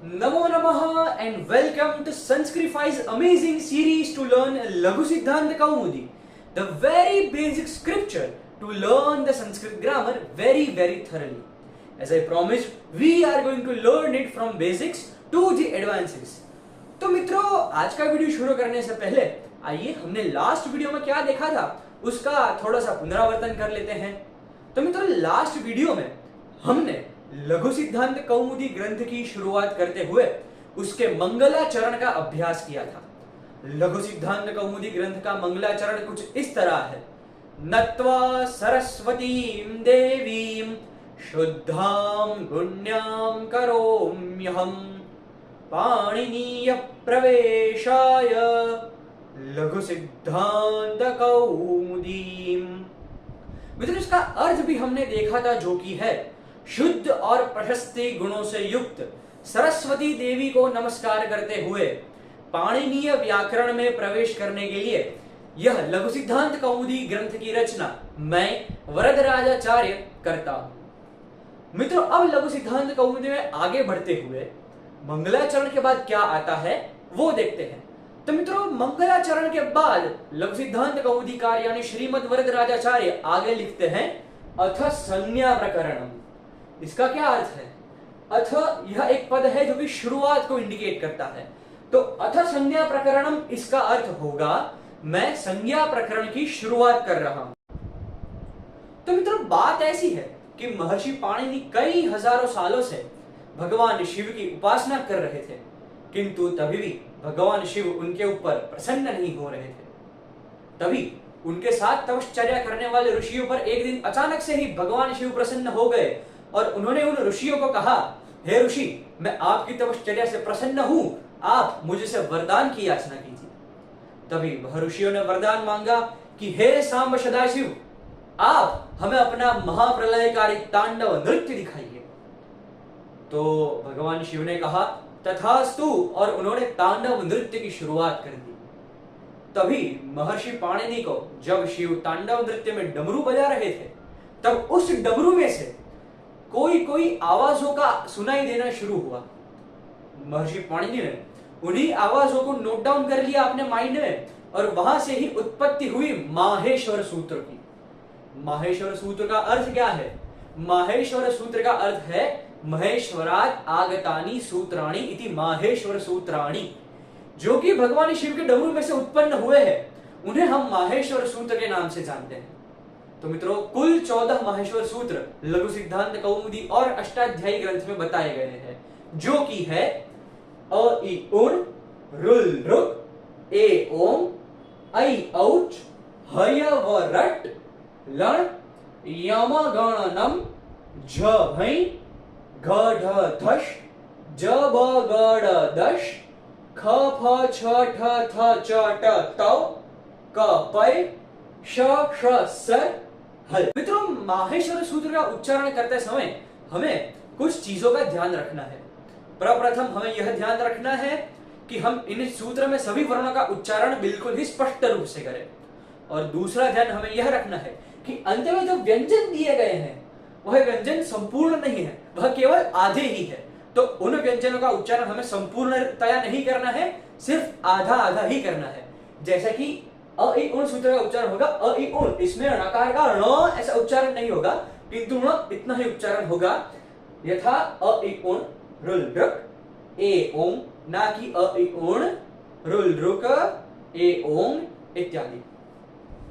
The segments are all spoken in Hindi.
Namo Namaha and welcome to Sanskrify's amazing series to learn Laghu Siddhanta Kaumudi, the very basic scripture to learn the Sanskrit grammar very thoroughly. As I promised, we are going to learn it from basics to the advances. तो मित्रों, आज का वीडियो शुरू करने से पहले आइए हमने लास्ट वीडियो में क्या देखा था उसका थोड़ा सा पुनरावर्तन कर लेते हैं। तो मित्रों, लास्ट वीडियो में हमने लघु सिद्धांत कौमुदी ग्रंथ की शुरुआत करते हुए उसके मंगलाचरण का अभ्यास किया था। लघु सिद्धांत कौमुदी ग्रंथ का मंगलाचरण कुछ इस तरह है। नत्वा सरस्वतीं देवीं शुद्धां गुण्यां करोम्यहं पाणिनीय प्रवेशाय लघु सिद्धांत कौमुदीं। मित्रों, इसका अर्थ भी हमने देखा था, जो कि है शुद्ध और प्रशस्ति गुणों से युक्त सरस्वती देवी को नमस्कार करते हुए पाणिनीय व्याकरण में प्रवेश करने के लिए यह लघु सिद्धांत कौमुदी ग्रंथ की रचना मैं वरदराजाचार्य करता हूं। मित्रों, अब लघु सिद्धांत कौमुदी में आगे बढ़ते हुए मंगलाचरण के बाद क्या आता है वो देखते हैं। तो मित्रों, मंगलाचरण के बाद लघु सिद्धांत कौमुदीकार यानी श्रीमद वरदराजाचार्य आगे लिखते हैं अथ संज्ञा प्रकरणम। इसका क्या अर्थ है? अथ यह एक पद है जो कि शुरुआत को इंडिकेट करता है। तो अथ संज्ञा प्रकरणम, इसका अर्थ होगा मैं संज्ञा प्रकरण की शुरुआत कर रहा हूं। तो मित्रों, बात ऐसी है कि महर्षि पाणिनि कई हजारों सालों से भगवान शिव की उपासना कर रहे थे, किंतु तभी भी भगवान शिव उनके ऊपर प्रसन्न नहीं हो रहे थे। तभी उनके साथ तपश्चर्या करने वाले ऋषियों पर एक दिन अचानक से ही भगवान शिव प्रसन्न हो गए और उन्होंने उन ऋषियों को कहा, हे ऋषि, मैं आपकी तपश्चर्या से प्रसन्न हूं, आप मुझसे वरदान की याचना कीजिए। तभी वह ऋषियों ने वरदान मांगा कि हे सांब सदाशिव, आप हमें अपना महाप्रलयकारी तांडव नृत्य दिखाइए। तो भगवान शिव ने कहा तथास्तु, और उन्होंने तांडव नृत्य की शुरुआत कर दी। तभी महर्षि पाणिनि को जब शिव तांडव नृत्य में डमरू बजा रहे थे, तब उस डमरू में से कोई आवाजों का सुनाई देना शुरू हुआ। महर्षि पाणिनि ने उन्हीं आवाजों को नोट डाउन कर लिया अपने माइंड में, और वहां से ही उत्पत्ति हुई माहेश्वर सूत्र की। माहेश्वर सूत्र का अर्थ क्या है? माहेश्वर सूत्र का अर्थ है महेश्वरात् आगतानि सूत्राणि इति माहेश्वर सूत्राणि। जो कि भगवान शिव के डमरू में से उत्पन्न हुए हैं, उन्हें हम माहेश्वर सूत्र के नाम से जानते हैं। तो मित्रों, कुल 14 माहेश्वर सूत्र लघु सिद्धांत कौमुदी और अष्टाध्यायी ग्रंथ में बताए गए हैं, जो कि है अ इ उण रुल रुक ए ओम ऐ औच हय व रट लण यम गण नम झ भै घ ढ धश ज ब ग ड़ दश ख फ छ ठ थ च ट तौ क पै श ष स हल। मित्रों, माहेश्वर सूत्र का उच्चारण करते समय हमें कुछ चीजों का ध्यान रखना है। प्रथम हमें यह ध्यान रखना है कि हम इन सूत्र में सभी वर्णों का उच्चारण बिल्कुल ही स्पष्ट रूप से करें, और दूसरा ध्यान हमें यह रखना है कि अंत में जो व्यंजन दिए गए हैं वह व्यंजन संपूर्ण नहीं है, वह केवल आधे ही है। तो उन व्यंजनों का उच्चारण हमें संपूर्णतया नहीं करना है, सिर्फ आधा आधा ही करना है। जैसा कि अ इ उण सूत्र का उच्चारण होगा अ इ उण, इसमें णकार का ण ऐसा उच्चारण नहीं होगा, किंतु ण इतना ही उच्चारण होगा। यथा अ इ उण रुल रुक ए ओम, ना कि अ इ उण रुल रुक ए ओम इत्यादि।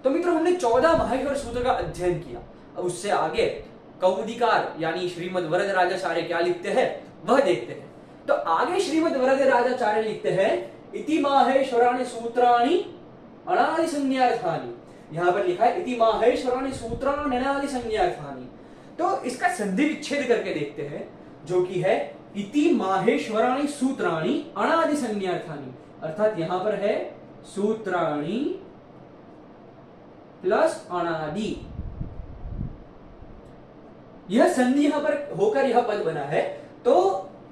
तो मित्रों, हमने 14 माहेश्वर सूत्र का अध्ययन किया। अब उससे आगे कौमुदीकार यानी श्रीमद वरदराजाचार्य क्या लिखते हैं वह देखते हैं। तो आगे श्रीमद वरदराजाचार्य लिखते हैं इति माहेश्वराणि सूत्राणि अनादि संज्ञार्थानि। यहां पर लिखा है इति माहेश्वराणि सूत्राणि अनादि संज्ञार्थानि। तो इसका संधि विच्छेद करके देखते हैं, जो कि है इति माहेश्वराणि सूत्राणि अनादि संज्ञार्थानि। अर्थात यहां पर है सूत्राणि प्लस अनादि। यह संधि यहां पर होकर यह पद बना है। तो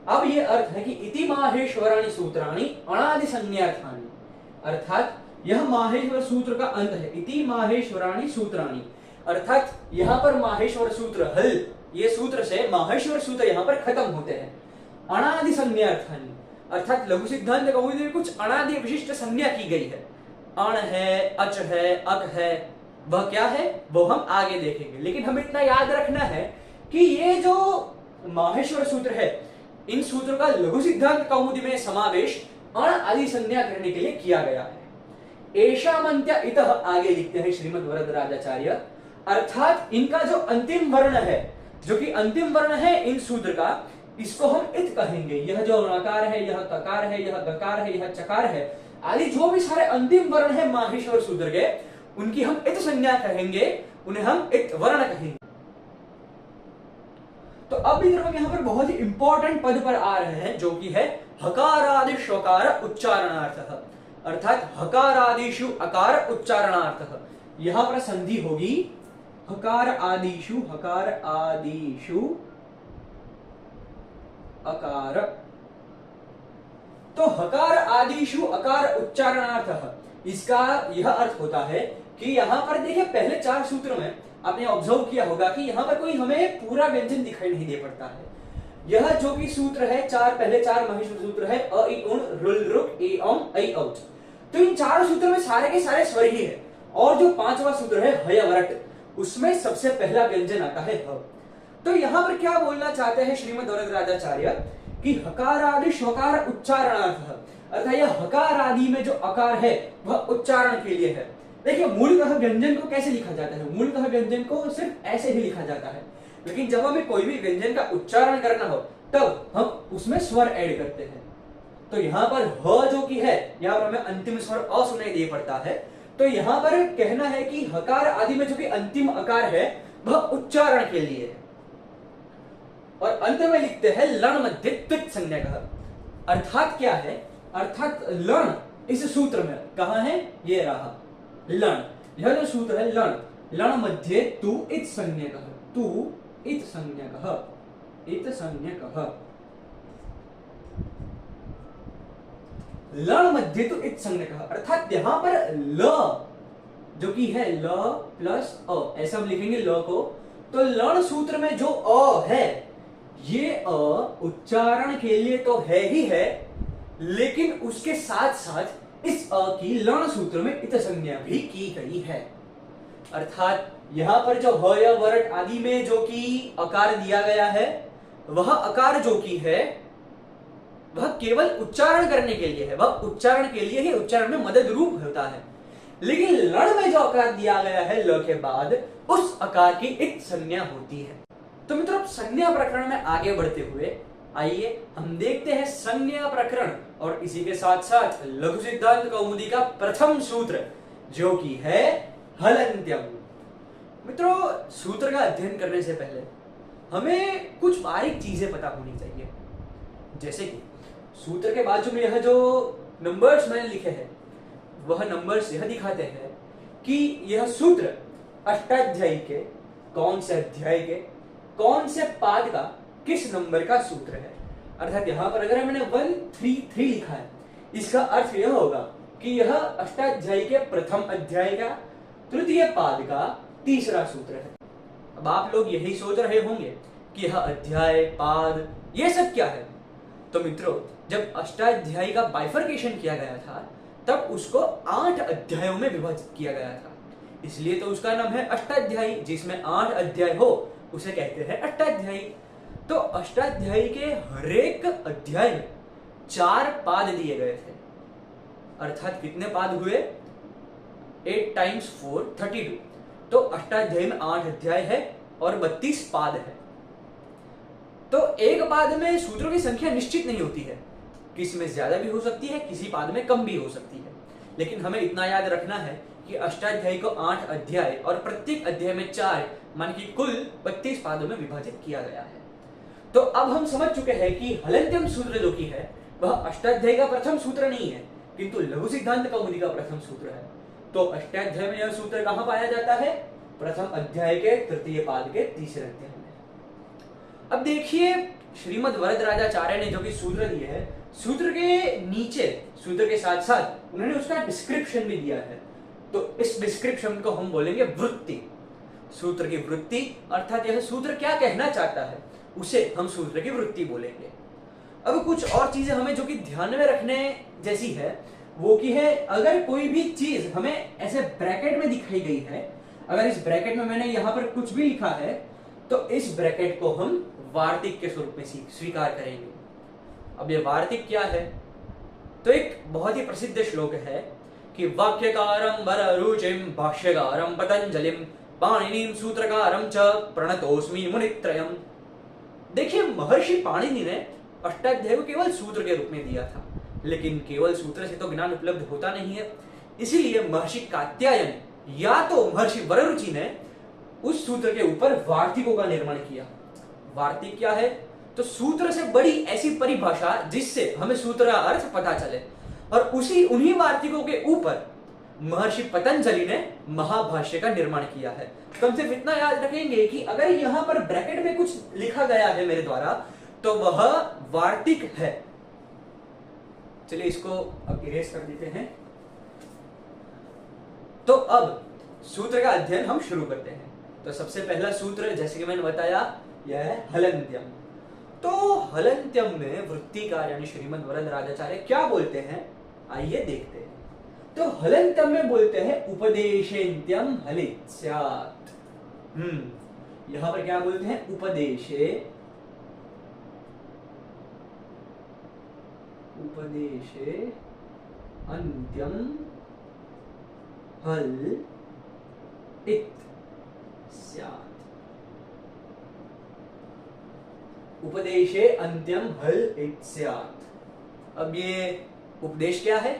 अब यह अर्थ है कि इति माहेश्वराणि सूत्राणि अनादि संज्ञार्थानि, अर्थात यह माहेश्वर सूत्र का अंत है। इति माहेश्वराणि सूत्राणि, अर्थात यहां पर माहेश्वर सूत्र हल, ये सूत्र से माहेश्वर सूत्र यहां पर खत्म होते हैं। अनादि संज्ञार्थानि, अर्थात लघु सिद्धांत कौमुदी में कुछ अनादि विशिष्ट संज्ञा की गई है। अण है, अच है, अक है, वह क्या है वो हम आगे देखेंगे। लेकिन हमें इतना याद रखना है कि ये जो माहेश्वर सूत्र है, इन सूत्रों का लघु सिद्धांत कौमुदी में समावेश अण आदि संज्ञा करने के लिए किया गया है। एषामन्त्य इतः आगे लिखते हैं श्रीमद् वरदराजाचार्य, अर्थात इनका जो अंतिम वर्ण है, जो कि अंतिम वर्ण है इन सूत्र का, इसको हम इत कहेंगे। यह जो नकार है, यह ककार है, यह गकार है, यह चकार है, आदि जो भी सारे अंतिम वर्ण है माहेश्वर सूत्र के, उनकी हम इत संज्ञा कहेंगे, उन्हें हम इत वर्ण कहेंगे। तो अब इधर हम यहाँ पर बहुत ही इंपॉर्टेंट पद पर आ रहे हैं, जो कि है हकारादि षकार उच्चारणार्थः, अर्थात हकारादिषु अकार उच्चारणार्थः। यहां पर संधि होगी हकार आदिषु, हकार आदिषु अकार। तो हकार आदिषु अकार उच्चारणार्थः, इसका यह अर्थ होता है कि यहां पर देखिए पहले 4 सूत्रों में आपने ऑब्जर्व किया होगा कि यहां पर कोई हमें पूरा व्यंजन दिखाई नहीं दे पड़ता है। यह जो कि सूत्र है, पहले 4 माहेश्वर सूत्र है, अ इ उण रुल रुक ए औ ऐ औच। तो इन 4 सूत्रों में सारे के सारे स्वर ही है, और जो 5वां सूत्र है हय वरट, उसमें सबसे पहला व्यंजन आता है ह। तो यहां पर क्या बोलना चाहते हैं श्रीमद् वरदराजाचार्य कि हकार आदि षकार उच्चारणार्थः, अर्थात यह हकार आदि में जो अकार है वह उच्चारण के लिए है। देखिए मूलतः व्यंजन को कैसे लिखा जाता है, मूलतः व्यंजन को सिर्फ ऐसे ही लिखा जाता है, लेकिन जब हमें कोई भी व्यंजन का उच्चारण करना हो तब हम उसमें स्वर ऐड करते हैं। तो यहाँ पर ह जो कि है, यहाँ पर हमें अंतिम स्वर अ सुनाई दे पड़ता है। तो यहाँ पर कहना है कि हकार आदि में जो कि अंतिम अकार है वह उच्चारण के लिए है। और अंत में लिखते हैं लण मध्य त्वित संज्ञकः, अर्थात क्या है, अर्थात लण इस सूत्र में कहा है, ये रहा लण, यह जो सूत्र है लण, लण मध्य तु इत संज्ञकः, तु इत संज्ञकः, इत संज्ञकः, लण मध्य तु इत संज्ञकः, अर्थात यहां पर ल जो कि है ल प्लस अ, ऐसा हम लिखेंगे ल को। तो लण सूत्र में जो अ है, ये अ उच्चारण के लिए तो है ही है, लेकिन उसके साथ साथ इस अ की लण सूत्र में इत संज्ञा भी की गई है। अर्थात यहां पर जो ह या वरट आदि में जो कि अकार दिया गया है, वह अकार जो कि है वह केवल उच्चारण करने के लिए है, वह उच्चारण के लिए ही उच्चारण में मदद रूप होता है। लेकिन लण में जो आकार दिया गया है ल के बाद, उस आकार की इत संज्ञा होती है। तो मित्रों संज्ञा प्रकरण में आगे बढ़ते हुए आइए हम देखते हैं संज्ञा प्रकरण और इसी के साथ साथ लघु सिद्धांत कौमुदी का प्रथम सूत्र जो कि है हलन्त्यम। मित्रों सूत्र का अध्ययन करने से पहले हमें कुछ बारीक चीजें पता होनी चाहिए, जैसे कि सूत्र के बाजू में यह जो नंबर्स मैंने लिखे हैं वह नंबर्स यह दिखाते हैं कि यह सूत्र अष्टाध्यायी के कौन से अध्याय के कौन से पाद का किस नंबर का सूत्र है। अर्थात यहां पर अगर मैंने 133 लिखा है, इसका अर्थ यह होगा कि यह अष्टाध्यायी के प्रथम अध्याय का तृतीय पाद का तीसरा सूत्र है। अब आप लोग यही सोच रहे होंगे कि यह अध्याय पाद ये सब क्या है। तो मित्रों जब अष्टाध्यायी का बाइफर्केशन किया गया था तब उसको 8 अध्यायों में विभाजित किया गया था, इसलिए तो उसका नाम है अष्टाध्यायी। जिसमें 8 अध्याय हो उसे कहते हैं अष्टाध्यायी। तो अष्टाध्यायी के हरेक अध्याय में 4 पाद दिए गए थे, अर्थात कितने पाद हुए, 8 टाइम्स 4 32। तो अष्टाध्यायी में 8 अध्याय है और 32 पाद है। तो एक पाद में सूत्रों की संख्या निश्चित नहीं होती है, किसी में ज्यादा भी हो सकती है, किसी पाद में कम भी हो सकती है। लेकिन हमें इतना याद रखना है कि अष्टाध्यायी को 8 अध्याय और प्रत्येक अध्याय में 4 मान की कुल 32 पादों में विभाजित किया गया है। तो अब हम समझ चुके हैं कि हलन्त्यम सूत्र जो कि है वह अष्टाध्यायी का प्रथम सूत्र नहीं है, किंतु लघु सिद्धांत कौमुदी का प्रथम सूत्र है। तो अष्टाध्याय में यह सूत्र कहां पाया जाता है, प्रथम अध्याय के तृतीय पाद के तीसरे अध्याय में। अब देखिए श्रीमद् वरदराजाचार्य ने जो कि सूत्र दिए है, सूत्र के नीचे सूत्र के साथ साथ उन्होंने उसका डिस्क्रिप्शन भी दिया है। तो इस डिस्क्रिप्शन को हम बोलेंगे वृत्ति, सूत्र की वृत्ति, अर्थात यह सूत्र क्या कहना चाहता है उसे हम सूत्र की वृत्ति बोलेंगे। अब कुछ और चीजें हमें जो कि ध्यान में रखने जैसी है वो की है, अगर कोई भी चीज हमें ऐसे ब्रैकेट में दिखाई गई है, अगर इस ब्रैकेट में मैंने यहां पर कुछ भी लिखा है तो इस ब्रैकेट को हम वार्तिक के स्वरूप में स्वीकार करेंगे। अब ये वार्तिक क्या है? तो एक बहुत ही प्रसिद्ध श्लोक है कि वाक्यकारं वररुचिं भाष्यकारं पतंजलिं पाणिनिं सूत्रकारं च प्रणतोस्मि मुनित्रयम्। देखिए, महर्षि पाणिनि ने अष्टाध्याय को केवल सूत्र के रूप में दिया था, लेकिन केवल सूत्र से तो ज्ञान उपलब्ध होता नहीं है। इसीलिए महर्षि कात्यायन या तो महर्षि वररुचि ने उस सूत्र के ऊपर वार्तिकों का निर्माण किया। वार्तिक क्या है? तो सूत्र से बड़ी ऐसी परिभाषा जिससे हमें सूत्र का अर्थ पता चले, और उन्हीं वार्तिकों के ऊपर महर्षि पतंजलि ने महाभाष्य का निर्माण किया है। तो हम सिर्फ इतना याद रखेंगे कि अगर यहां पर ब्रैकेट में कुछ लिखा गया है मेरे द्वारा तो वह वार्तिक है। चलिए इसको अब इरेज कर देते हैं। तो अब सूत्र का अध्ययन हम शुरू करते हैं। तो सबसे पहला सूत्र, जैसे कि मैंने बताया, यह है हलन्त्यम। तो हलन्त्यम में वृत्तिकार यानी श्रीमद् वरदराजाचार्य क्या बोलते हैं, आइए देखते हैं। तो हलन्त्यम में बोलते हैं उपदेशेन्त्यम हलित स्यात्। यहां पर क्या बोलते हैं? उपदेशे अन्त्यम हल इत स्यात्। उपदेशे अन्त्यम हल इत स्यात्। अब ये उपदेश क्या है?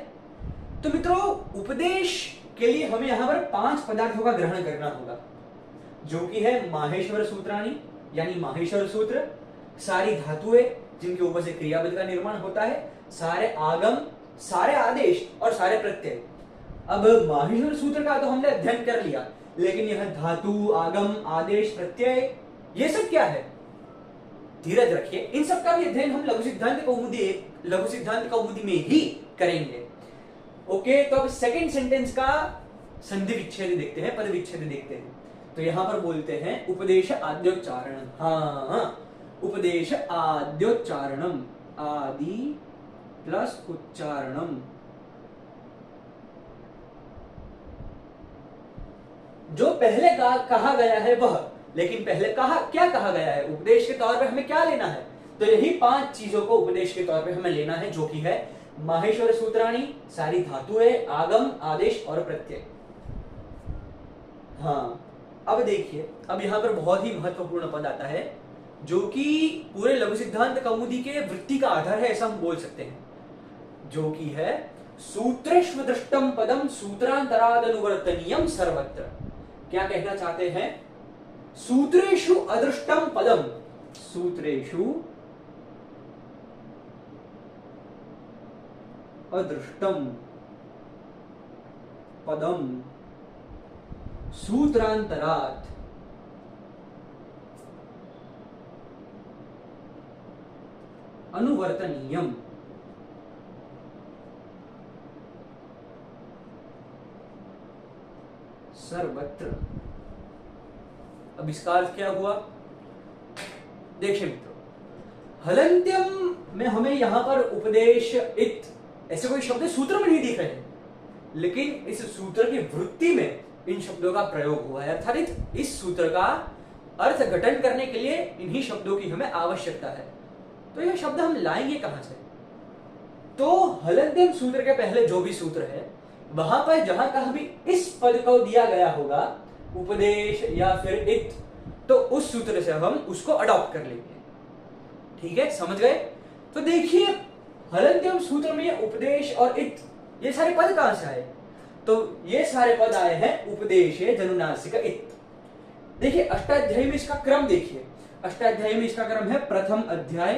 तो मित्रों, उपदेश के लिए हमें यहां पर 5 पदार्थों का ग्रहण करना होगा, जो कि है माहेश्वर सूत्राणी यानी माहेश्वर सूत्र, सारी धातुएं जिनके ऊपर से क्रियापद का निर्माण होता है, सारे आगम, सारे आदेश और सारे प्रत्यय। अब माहेश्वर सूत्र का तो हमने अध्ययन कर लिया, लेकिन यह धातु, आगम, आदेश, प्रत्यय, ये सब क्या है? धीरज रखिए, इन सब का भी अध्ययन हम लघु सिद्धांत कौमुदी में ही करेंगे। ओके, तो अब सेकंड सेंटेंस का संधि विच्छेद देखते हैं, पद विच्छेद देखते हैं। तो यहां पर बोलते हैं उपदेश आद्योच्चारण। हाँ, उपदेश आद्योच्चारणम, आदि प्लस उच्चारणम। जो पहले कहा गया है वह, लेकिन पहले क्या कहा गया है? उपदेश के तौर पे हमें क्या लेना है? तो यही 5 चीजों को उपदेश के तौर पे हमें लेना है, जो कि है माहेश्वर सूत्राणी, सारी धातुएं, आगम, आदेश और प्रत्यय। हाँ, अब देखिए, अब यहां पर बहुत ही महत्वपूर्ण पद आता है, जो कि पूरे लघु सिद्धांत कौमुदी के वृत्ति का आधार है, ऐसा हम बोल सकते हैं, जो कि है सूत्रेष्व दृष्टम पदम सूत्रांतरादनुवर्तनीयम सर्वत्र। क्या कहना चाहते हैं? सूत्रेषु अदृष्टम पदम, सूत्रेषु अदृष्टम पदम सूत्रांतरात् अनुवर्तनीयम सर्वत्र। अब इसका अर्थ क्या हुआ? देखिए मित्रों, हलन्त्यम में हमें यहां पर उपदेश इत ऐसे कोई शब्द सूत्र में नहीं दिख रहे हैं, लेकिन इस सूत्र की वृत्ति में इन शब्दों का प्रयोग हुआ है, अर्थात इस सूत्र का अर्थ घटन करने के लिए इन्हीं शब्दों की हमें आवश्यकता है। तो यह शब्द हम लाएंगे कहां से? तो हलन्त्यम सूत्र के पहले जो भी सूत्र है, वहां पर जहां कहीं भी इस पद को दिया गया होगा, उपदेश या फिर इत, तो उस सूत्र से हम उसको अडॉप्ट कर लेंगे। ठीक है, समझ गए? तो देखिए, हलन्त्यम सूत्र में उपदेश और इत, ये सारे पद कहां से आए? तो ये सारे पद आए हैं उपदेशे जनुनासिक इत। देखिए, अष्टाध्यायी में इसका क्रम देखिए। अष्टाध्यायी में इसका क्रम है प्रथम अध्याय,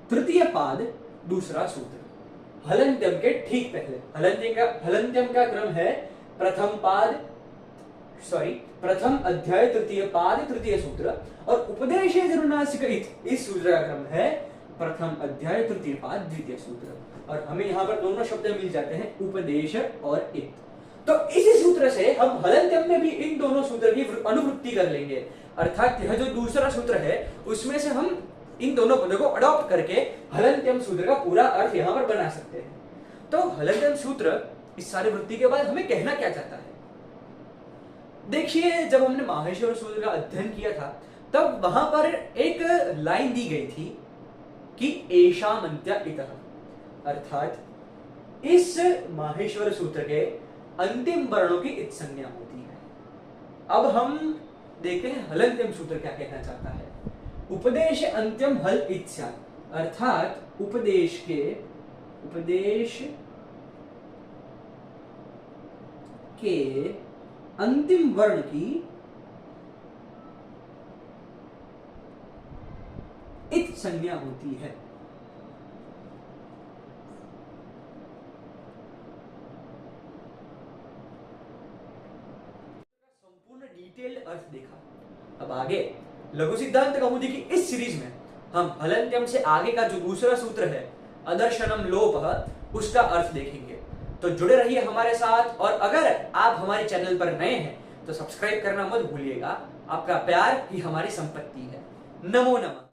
तृतीय पाद, दूसरा सूत्र। हलन्त्यम के ठीक पहले हलन्त्यम का क्रम है प्रथम अध्याय, तृतीय पाद, तृतीय सूत्र, और उपदेशे जनुनासिक इत, इस सूत्र का क्रम है प्रथम अध्याय, तृतीय पाद, द्वितीय सूत्र। और हमें यहां पर दोनों शब्द मिल जाते हैं, उपदेश और इत। तो इसी सूत्र से हम हलन्त्यम में भी इन दोनों सूत्र की अनुवृत्ति कर लेंगे, अर्थात यह जो दूसरा सूत्र है उसमें से हम इन दोनों पदों को अडॉप्ट करके हलन्त्यम सूत्र का पूरा अर्थ यहां पर बना सकते हैं। तो हलन्त्यम सूत्र इस सारी वृत्ति के बाद हमें कहना क्या चाहता है? देखिए, जब हमने माहेश्वर सूत्र का अध्ययन किया था तब वहां पर एक लाइन दी गई थी कि एषामन्त्य इतः, अर्थात इस माहेश्वर सूत्र के अंतिम वर्णों की इत संज्ञा होती है। अब हम देखते हैं हलन्त्यम सूत्र क्या कहना चाहता है। उपदेश अंत्यम हल इत स्यात्, अर्थात उपदेश के अंतिम वर्ण की इत संज्ञा होती है। संपूर्ण डिटेल अर्थ देखा। अब आगे लघु सिद्धांत कौमुदी की इस सीरीज में हम हलन्त्यम से आगे का जो दूसरा सूत्र है अदर्शनम लोपः, उसका अर्थ देखेंगे। तो जुड़े रहिए हमारे साथ, और अगर आप हमारे चैनल पर नए हैं तो सब्सक्राइब करना मत भूलिएगा। आपका प्यार ही हमारी संपत्ति है। नमो नमः।